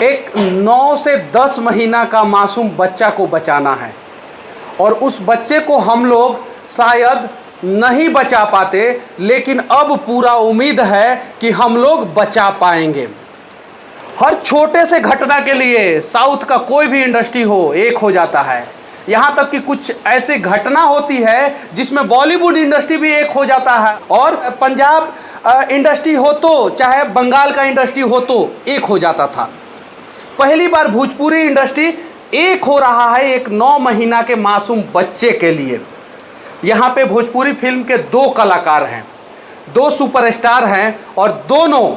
एक 9 से 10 महीना का मासूम बच्चा को बचाना है और उस बच्चे को हम लोग शायद नहीं बचा पाते, लेकिन अब पूरा उम्मीद है कि हम लोग बचा पाएंगे। हर छोटे से घटना के लिए साउथ का कोई भी इंडस्ट्री हो एक हो जाता है। यहाँ तक कि कुछ ऐसी घटना होती है जिसमें बॉलीवुड इंडस्ट्री भी एक हो जाता है, और पंजाब इंडस्ट्री हो तो चाहे बंगाल का इंडस्ट्री हो तो एक हो जाता था। पहली बार भोजपुरी इंडस्ट्री एक हो रहा है एक 9 महीना के मासूम बच्चे के लिए। यहाँ पे भोजपुरी फिल्म के 2 कलाकार हैं, 2 सुपरस्टार हैं, और दोनों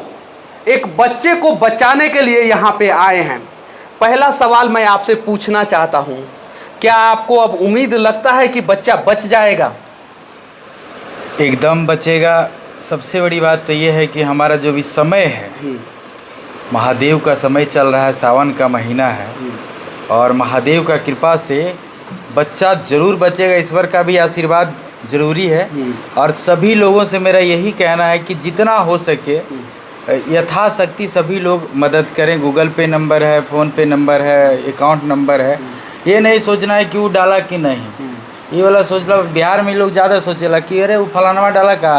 एक बच्चे को बचाने के लिए यहाँ पे आए हैं। पहला सवाल मैं आपसे पूछना चाहता हूँ, क्या आपको अब उम्मीद लगता है कि बच्चा बच जाएगा? एकदम बचेगा। सबसे बड़ी बात तो ये है कि हमारा जो भी समय है, महादेव का समय चल रहा है, सावन का महीना है, और महादेव का कृपा से बच्चा ज़रूर बचेगा। ईश्वर का भी आशीर्वाद ज़रूरी है। और सभी लोगों से मेरा यही कहना है कि जितना हो सके यथाशक्ति सभी लोग मदद करें। गूगल पे नंबर है, फ़ोन पे नंबर है, अकाउंट नंबर है। ये नहीं सोचना है कि वो डाला कि नहीं, ये वाला सोच लो। बिहार में लोग ज़्यादा सोचेला कि अरे वो फलाना डाला का,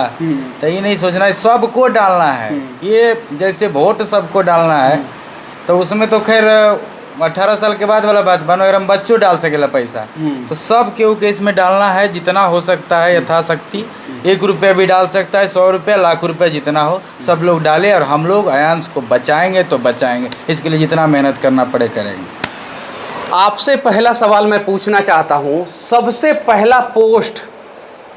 तो ये नहीं सोचना है, सबको डालना है। ये जैसे वोट सबको डालना है, तो उसमें तो खैर 18 साल के बाद वाला बात बनो, एकदम बच्चों डाल सकेला पैसा। तो सब केहू के इसमें डालना है, जितना हो सकता है यथाशक्ति। 1 रुपया भी डाल सकता है, 100 रुपया, लाख रुपया, जितना हो सब लोग डालें, और हम लोग आयांश को बचाएंगे तो बचाएंगे। इसके लिए जितना मेहनत करना पड़े करेंगे। आपसे पहला सवाल मैं पूछना चाहता हूँ, सबसे पहला पोस्ट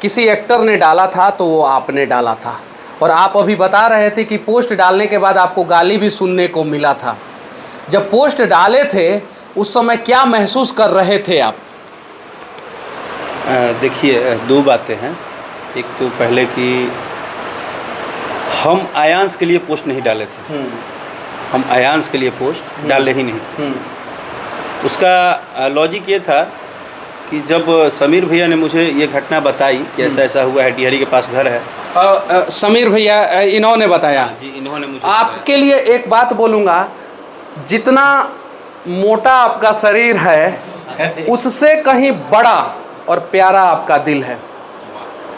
किसी एक्टर ने डाला था तो वो आपने डाला था, और आप अभी बता रहे थे कि पोस्ट डालने के बाद आपको गाली भी सुनने को मिला था। जब पोस्ट डाले थे उस समय क्या महसूस कर रहे थे आप? देखिए, 2 बातें हैं। एक तो पहले कि हम आयांश के लिए पोस्ट नहीं डाले थे, हम आयांश के लिए पोस्ट डाले ही नहीं। उसका लॉजिक ये था कि जब समीर भैया ने मुझे ये घटना बताई कि ऐसा ऐसा हुआ है, टिहरी के पास घर है। समीर भैया इन्होंने बताया जी, इन्होंने मुझे आपके लिए एक बात बोलूँगा, जितना मोटा आपका शरीर है उससे कहीं बड़ा और प्यारा आपका दिल है।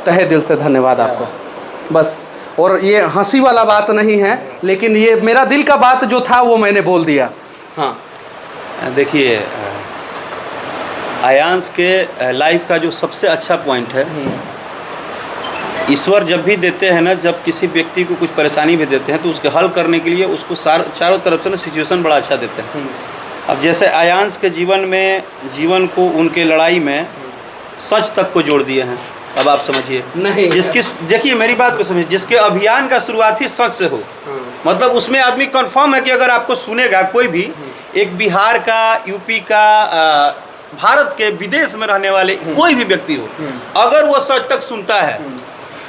तहे दिल से धन्यवाद आपको। बस, और ये हंसी वाला बात नहीं है, लेकिन ये मेरा दिल का बात जो था वो मैंने बोल दिया। हाँ, देखिए, आयांश के लाइफ का जो सबसे अच्छा पॉइंट है, ईश्वर जब भी देते हैं ना, जब किसी व्यक्ति को कुछ परेशानी भी देते हैं तो उसके हल करने के लिए उसको चारों तरफ से ना सिचुएशन बड़ा अच्छा देते हैं। अब जैसे आयांश के जीवन को उनके लड़ाई में सच तक को जोड़ दिए हैं। अब आप समझिए, नहीं देखिए मेरी बात को समझिए, जिसके अभियान का शुरुआत ही सच से हो, मतलब उसमें आदमी कंफर्म है कि अगर आपको सुनेगा कोई भी, एक बिहार का, यूपी का, भारत के विदेश में रहने वाले कोई भी व्यक्ति हो, अगर वो सच तक सुनता है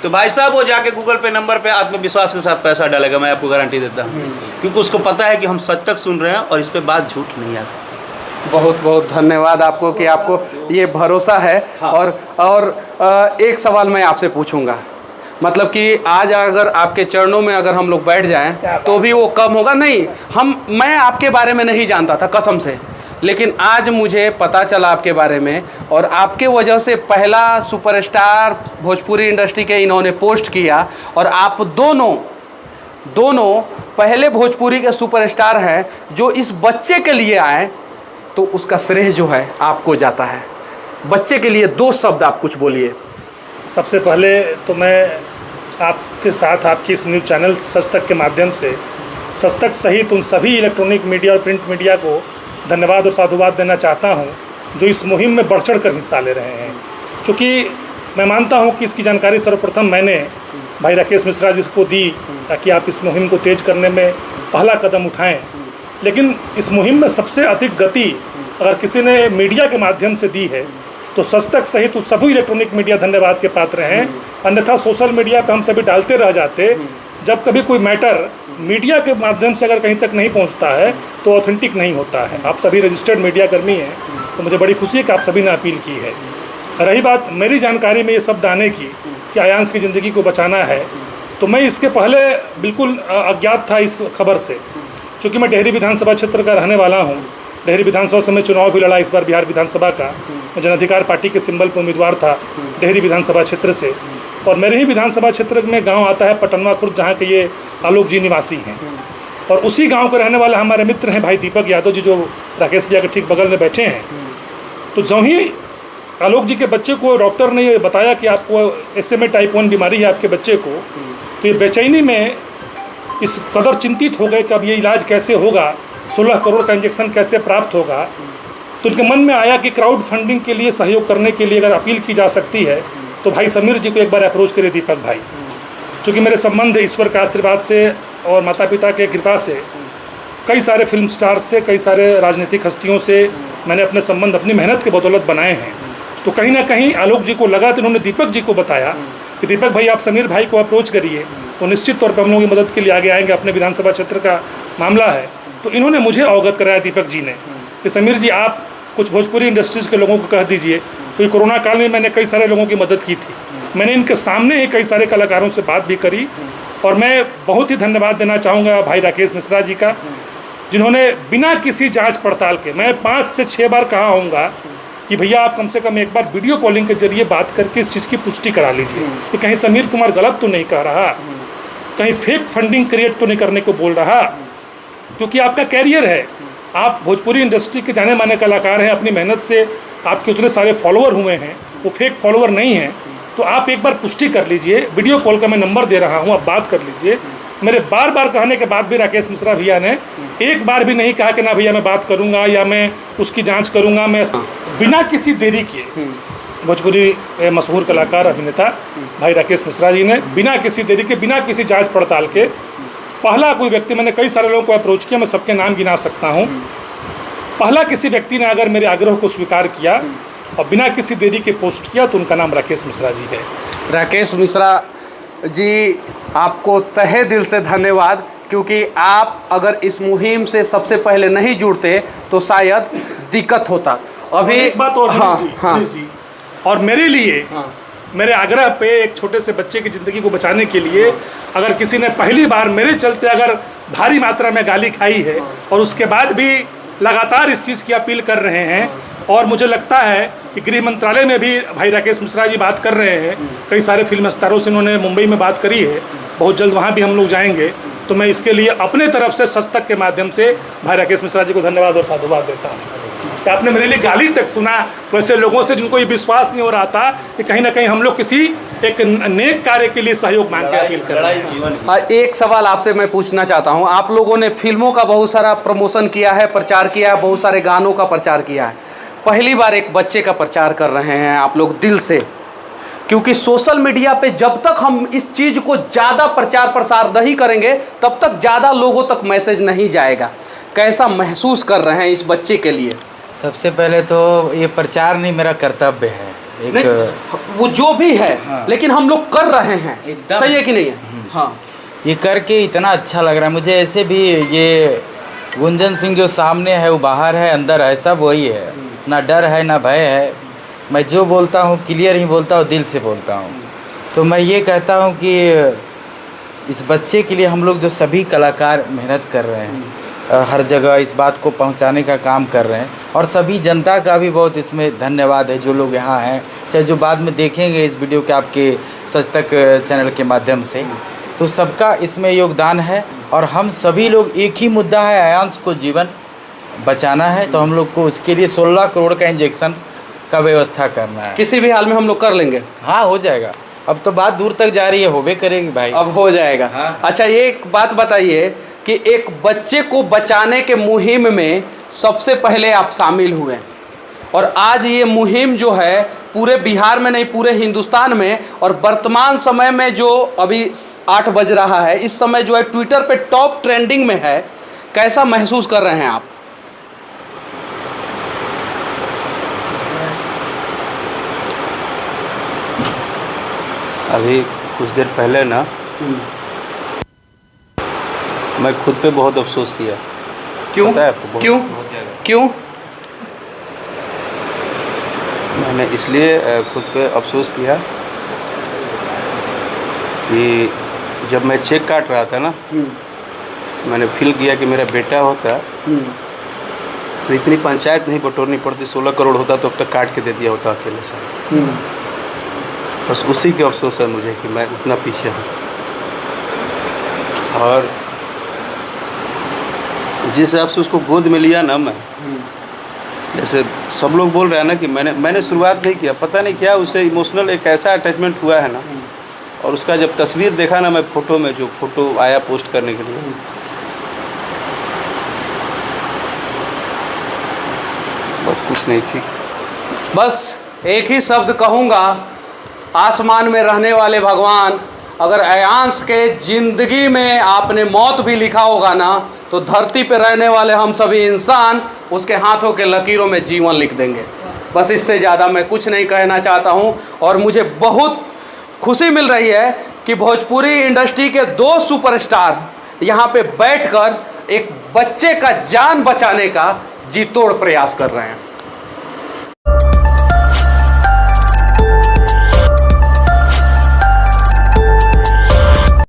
तो भाई साहब वो जाके गूगल पे नंबर पे आत्मविश्वास के साथ पैसा डालेगा। मैं आपको गारंटी देता हूँ, क्योंकि उसको पता है कि हम सच तक सुन रहे हैं और इस पे बात झूठ नहीं आ सकती। बहुत बहुत धन्यवाद आपको कि आपको ये भरोसा है। हाँ। और एक सवाल मैं आपसे पूछूंगा, मतलब कि आज अगर आपके चरणों में अगर हम लोग बैठ जाएं तो भी वो कम होगा नहीं। मैं आपके बारे में नहीं जानता था कसम से, लेकिन आज मुझे पता चला आपके बारे में, और आपके वजह से पहला सुपरस्टार भोजपुरी इंडस्ट्री के इन्होंने पोस्ट किया, और आप दोनों पहले भोजपुरी के सुपरस्टार हैं जो इस बच्चे के लिए आए, तो उसका श्रेय जो है आपको जाता है। बच्चे के लिए 2 शब्द आप कुछ बोलिए। सबसे पहले तो मैं आपके साथ आपकी इस न्यूज़ चैनल सच तक के माध्यम से सच तक सहित उन सभी इलेक्ट्रॉनिक मीडिया और प्रिंट मीडिया को धन्यवाद और साधुवाद देना चाहता हूं जो इस मुहिम में बढ़ चढ़ कर हिस्सा ले रहे हैं। क्योंकि मैं मानता हूं कि इसकी जानकारी सर्वप्रथम मैंने भाई राकेश मिश्रा जी को दी ताकि आप इस मुहिम को तेज करने में पहला कदम उठाएं, लेकिन इस मुहिम में सबसे अधिक गति अगर किसी ने मीडिया के माध्यम से दी है तो सच तक सहित तो सभी इलेक्ट्रॉनिक मीडिया धन्यवाद के पात्र हैं। अन्यथा सोशल मीडिया पर हम सभी डालते रह जाते। जब कभी कोई मैटर मीडिया के माध्यम से अगर कहीं तक नहीं पहुंचता है तो ऑथेंटिक नहीं होता है। आप सभी रजिस्टर्ड मीडिया कर्मी हैं, तो मुझे बड़ी खुशी है कि आप सभी ने अपील की है। रही बात मेरी जानकारी में ये शब्द आने की कि आयांश की ज़िंदगी को बचाना है, तो मैं इसके पहले बिल्कुल अज्ञात था इस खबर से, चूँकि मैं डेहरी विधानसभा क्षेत्र का रहने वाला हूँ, डेहरी विधानसभा से मैं चुनाव भी लड़ा इस बार बिहार विधानसभा का। मैं जन अधिकार पार्टी के सिंबल पर उम्मीदवार था डेहरी विधानसभा क्षेत्र से। और मेरे ही विधानसभा क्षेत्र में गांव आता है पटनवा खुर्द, जहाँ के ये आलोक जी निवासी हैं। और उसी गांव के रहने वाले हमारे मित्र हैं भाई दीपक यादव जी, जो राकेश भैया के ठीक बगल में बैठे हैं। तो जो ही आलोक जी के बच्चे को डॉक्टर ने ये बताया कि आपको SMA टाइप 1 बीमारी है आपके बच्चे को, तो ये बेचैनी में इस कदर चिंतित हो गए कि अब ये इलाज कैसे होगा, 16 करोड़ का इंजेक्शन कैसे प्राप्त होगा। तो उनके मन में आया कि क्राउड फंडिंग के लिए सहयोग करने के लिए अगर अपील की जा सकती है तो भाई समीर जी को एक बार अप्रोच करे दीपक भाई। चूँकि मेरे संबंध ईश्वर का आशीर्वाद से और माता पिता के कृपा से कई सारे फिल्म स्टार्स से, कई सारे राजनीतिक हस्तियों से मैंने अपने संबंध अपनी मेहनत के बदौलत बनाए हैं। तो कहीं ना कहीं आलोक जी को लगा तो उन्होंने दीपक जी को बताया कि दीपक भाई आप समीर भाई को अप्रोच करिए, तो निश्चित तौर पर हम लोगों की मदद के लिए आगे आएंगे। अपने विधानसभा क्षेत्र का मामला है। तो इन्होंने मुझे अवगत कराया दीपक जी ने कि समीर जी आप कुछ भोजपुरी इंडस्ट्रीज़ के लोगों को कह दीजिए। तो कोरोना काल में मैंने कई सारे लोगों की मदद की थी, मैंने इनके सामने ही कई सारे कलाकारों से बात भी करी। और मैं बहुत ही धन्यवाद देना चाहूँगा भाई राकेश मिश्रा जी का, जिन्होंने बिना किसी जांच पड़ताल के, मैं 5 से 6 बार कहा होऊंगा कि भैया आप कम से कम एक बार वीडियो कॉलिंग के जरिए बात करके इस चीज़ की पुष्टि करा लीजिए कि कहीं समीर कुमार गलत तो नहीं कह रहा, कहीं फेक फंडिंग क्रिएट तो नहीं करने को बोल रहा। क्योंकि आपका कैरियर है, आप भोजपुरी इंडस्ट्री के जाने माने कलाकार हैं, अपनी मेहनत से आपके उतने सारे फॉलोअर हुए हैं, वो फेक फॉलोअर नहीं हैं। तो आप एक बार पुष्टि कर लीजिए, वीडियो कॉल का मैं नंबर दे रहा हूँ, आप बात कर लीजिए। मेरे बार बार कहने के बाद भी राकेश मिश्रा भैया ने एक बार भी नहीं कहा कि ना भैया मैं बात करूंगा या मैं उसकी जांच करूंगा। मैं बिना किसी देरी किए, भोजपुरी मशहूर कलाकार अभिनेता भाई राकेश मिश्रा जी ने बिना किसी देरी के, बिना किसी जांच पड़ताल के, पहला कोई व्यक्ति, मैंने कई सारे लोगों को अप्रोच किया, मैं सबके नाम गिना सकता हूँ, पहला किसी व्यक्ति ने अगर मेरे आग्रह को स्वीकार किया और बिना किसी देरी के पोस्ट किया तो उनका नाम राकेश मिश्रा जी है। राकेश मिश्रा जी, आपको तहे दिल से धन्यवाद, क्योंकि आप अगर इस मुहिम से सबसे पहले नहीं जुड़ते तो शायद दिक्कत होता। अभी एक बात और हाँ। जी, और मेरे लिए मेरे आग्रह पे एक छोटे से बच्चे की ज़िंदगी को बचाने के लिए अगर किसी ने पहली बार मेरे चलते अगर भारी मात्रा में गाली खाई है और उसके बाद भी लगातार इस चीज़ की अपील कर रहे हैं, और मुझे लगता है कि गृह मंत्रालय में भी भाई राकेश मिश्रा जी बात कर रहे हैं, कई सारे फिल्म स्टारों से उन्होंने मुंबई में बात करी है, बहुत जल्द वहाँ भी हम लोग जाएंगे। तो मैं इसके लिए अपने तरफ से सस्तक के माध्यम से भाई राकेश मिश्रा जी को धन्यवाद और साधुवाद देता हूँ कि आपने मेरे लिए गाली तक सुना, वैसे लोगों से जिनको ये विश्वास नहीं हो रहा था कि कहीं ना कहीं हम लोग किसी एक नेक कार्य के लिए सहयोग मांग के अपील कर रहे हैं। एक सवाल आपसे मैं पूछना चाहता हूँ, आप लोगों ने फिल्मों का बहुत सारा प्रमोशन किया है, प्रचार किया है, बहुत सारे गानों का प्रचार किया है, पहली बार एक बच्चे का प्रचार कर रहे हैं आप लोग दिल से, क्योंकि सोशल मीडिया पे जब तक हम इस चीज़ को ज़्यादा प्रचार प्रसार नहीं करेंगे तब तक ज़्यादा लोगों तक मैसेज नहीं जाएगा। कैसा महसूस कर रहे हैं इस बच्चे के लिए? सबसे पहले तो ये प्रचार नहीं, मेरा कर्तव्य है एक, वो जो भी है हाँ। लेकिन हम लोग कर रहे हैं, सही है कि नहीं है? हाँ, ये करके इतना अच्छा लग रहा है मुझे। ऐसे भी ये गुंजन सिंह जो सामने है वो बाहर है, अंदर है, सब वही है, ना डर है ना भय है। मैं जो बोलता हूँ क्लियर ही बोलता हूँ, दिल से बोलता हूँ। तो मैं ये कहता हूँ कि इस बच्चे के लिए हम लोग जो सभी कलाकार मेहनत कर रहे हैं, हर जगह इस बात को पहुंचाने का काम कर रहे हैं, और सभी जनता का भी बहुत इसमें धन्यवाद है जो लोग यहाँ हैं, चाहे जो बाद में देखेंगे इस वीडियो के आपके सच तक चैनल के माध्यम से, तो सबका इसमें योगदान है। और हम सभी लोग, एक ही मुद्दा है, आयांश को जीवन बचाना है, तो हम लोग को उसके लिए 16 करोड़ का इंजेक्शन का व्यवस्था करना है। किसी भी हाल में हम लोग कर लेंगे। हाँ, हो जाएगा। अब तो बात दूर तक जा रही है, होबे करेगी भाई, अब हो जाएगा। हाँ। अच्छा, एक बात बताइए कि एक बच्चे को बचाने के मुहिम में सबसे पहले आप शामिल हुए, और आज ये मुहिम जो है पूरे बिहार में नहीं पूरे हिंदुस्तान में, और वर्तमान समय में जो अभी 8 बज रहा है, इस समय जो है ट्विटर पे टॉप ट्रेंडिंग में है, कैसा महसूस कर रहे हैं आप? अभी कुछ देर पहले ना मैं खुद पे बहुत अफसोस किया। क्यों? पता है आपको? क्यों? क्यों? मैंने इसलिए खुद पे अफसोस किया कि जब मैं चेक काट रहा था ना, मैंने फील किया कि मेरा बेटा होता तो इतनी पंचायत नहीं बटोरनी पड़ती, 16 करोड़ होता तो अब तक काट के दे दिया होता अकेले से। बस उसी के अफसोस है मुझे कि मैं उतना पीछे हूँ। और जिस हिसाब से उसको गोद में लिया ना मैं, जैसे सब लोग बोल रहे हैं ना कि मैंने शुरुआत नहीं किया, पता नहीं क्या उसे इमोशनल एक ऐसा अटैचमेंट हुआ है ना। और उसका जब तस्वीर देखा ना मैं फ़ोटो में, जो फ़ोटो आया पोस्ट करने के लिए, बस कुछ नहीं, ठीक। बस एक ही शब्द कहूँगा, आसमान में रहने वाले भगवान, अगर अयांश के ज़िंदगी में आपने मौत भी लिखा होगा ना, तो धरती पे रहने वाले हम सभी इंसान उसके हाथों के लकीरों में जीवन लिख देंगे। बस इससे ज़्यादा मैं कुछ नहीं कहना चाहता हूँ। और मुझे बहुत खुशी मिल रही है कि भोजपुरी इंडस्ट्री के 2 सुपरस्टार यहाँ पे बैठकर एक बच्चे का जान बचाने का जी तोड़ प्रयास कर रहे हैं।